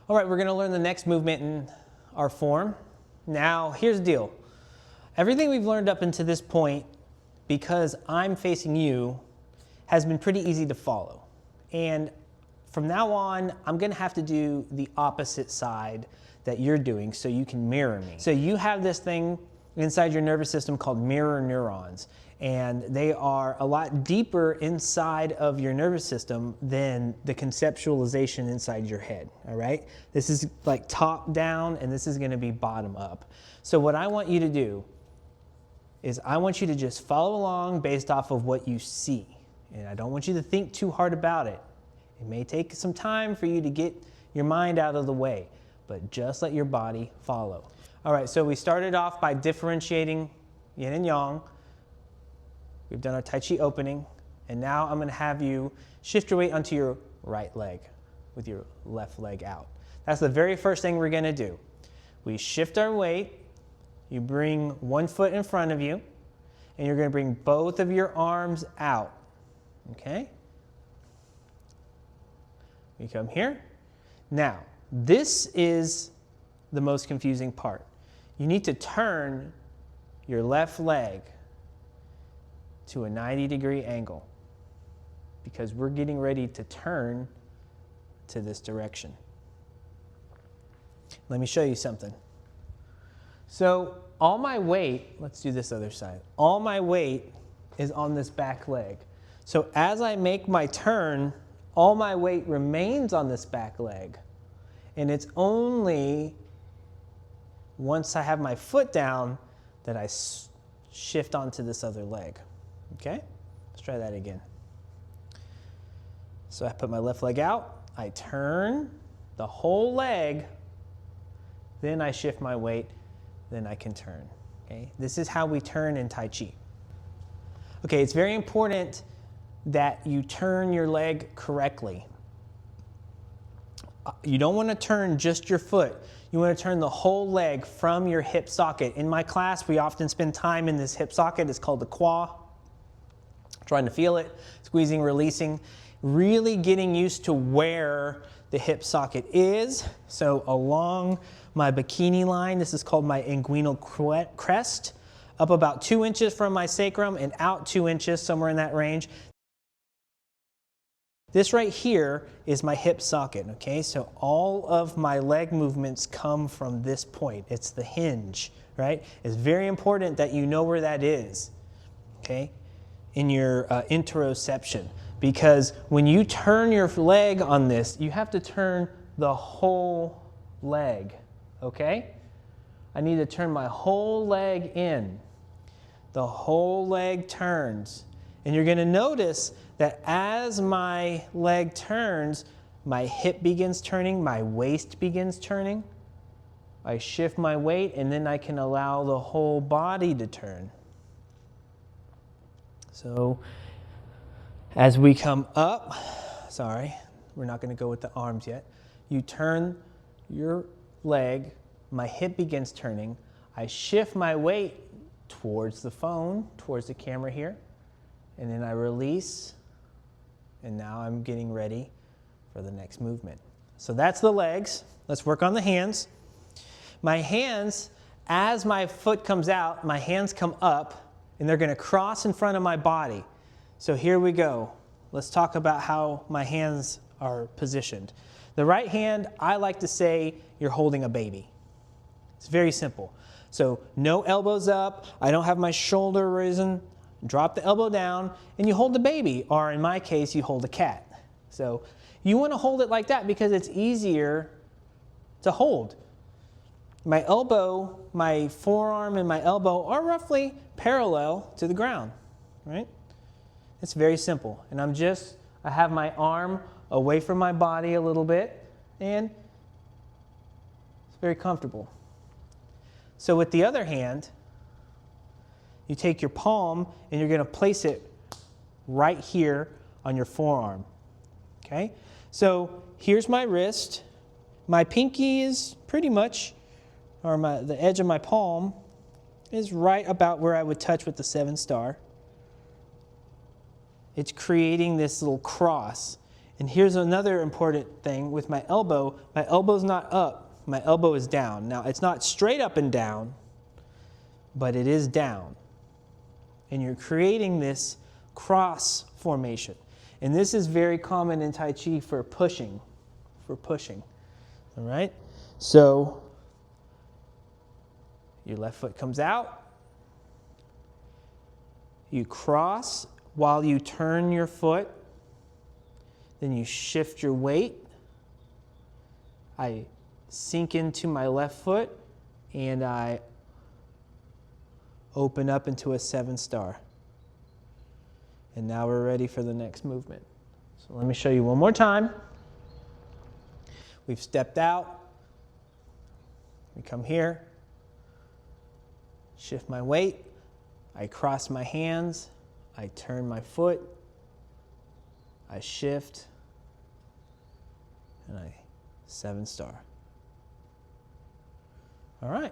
All right, we're going to learn the next movement in our form. Now, here's the deal. Everything we've learned up until this point, because I'm facing you, has been pretty easy to follow. And from now on, I'm going to have to do the opposite side that you're doing so you can mirror me. So you have this thing inside your nervous system called mirror neurons. And they are a lot deeper inside of your nervous system than the conceptualization inside your head, all right? This is like top down, and this is gonna be bottom up. So what I want you to do is I want you to just follow along based off of what you see. And I don't want you to think too hard about it. It may take some time for you to get your mind out of the way, but just let your body follow. All right, so we started off by differentiating yin and yang. We've done our Tai Chi opening, and now I'm going to have you shift your weight onto your right leg with your left leg out. That's the very first thing we're going to do. We shift our weight, you bring one foot in front of you, and you're going to bring both of your arms out, okay? We come here. Now, this is the most confusing part. You need to turn your left leg to a 90-degree angle because we're getting ready to turn to this direction. Let me show you something. So all my weight, let's do this other side. All my weight is on this back leg. So as I make my turn, all my weight remains on this back leg. And it's only once I have my foot down that I shift onto this other leg. Okay, let's try that again. So I put my left leg out, I turn the whole leg, then I shift my weight, then I can turn. Okay, this is how we turn in Tai Chi. Okay, it's very important that you turn your leg correctly. You don't want to turn just your foot. You want to turn the whole leg from your hip socket. In my class, we often spend time in this hip socket. It's called the qua. Trying to feel it, squeezing, releasing, really getting used to where the hip socket is. So along my bikini line, this is called my inguinal crest, up about 2 inches from my sacrum and out 2 inches, somewhere in that range. This right here is my hip socket, okay? So all of my leg movements come from this point. It's the hinge, right? It's very important that you know where that is, okay? In your interoception, because when you turn your leg on this, you have to turn the whole leg, okay? I need to turn my whole leg in. The whole leg turns. And you're going to notice that as my leg turns, my hip begins turning, my waist begins turning. I shift my weight, and then I can allow the whole body to turn. So as we come up, sorry, we're not going to go with the arms yet. You turn your leg, my hip begins turning. I shift my weight towards the phone, towards the camera here, and then I release, and now I'm getting ready for the next movement. So that's the legs. Let's work on the hands. My hands, as my foot comes out, my hands come up, and they're going to cross in front of my body. So here we go. Let's talk about how my hands are positioned. The right hand, I like to say you're holding a baby. It's very simple. So no elbows up. I don't have my shoulder risen. Drop the elbow down, and you hold the baby, or in my case, you hold a cat. So you want to hold it like that because it's easier to hold. My elbow, my forearm and my elbow are roughly parallel to the ground, right? It's very simple. And I have my arm away from my body a little bit, and it's very comfortable. So with the other hand, you take your palm and you're going to place it right here on your forearm, okay? So here's my wrist. My pinky is pretty much, or the edge of my palm is right about where I would touch with the 7 star. It's creating this little cross. And here's another important thing with my elbow's not up, my elbow is down. Now it's not straight up and down, but it is down. And you're creating this cross formation. And this is very common in Tai Chi for pushing, all right? So your left foot comes out, you cross while you turn your foot, then you shift your weight. I sink into my left foot and I open up into a 7-star. And now we're ready for the next movement. So let me show you one more time. We've stepped out. We come here, shift my weight, I cross my hands, I turn my foot, I shift, and I 7-star. All right.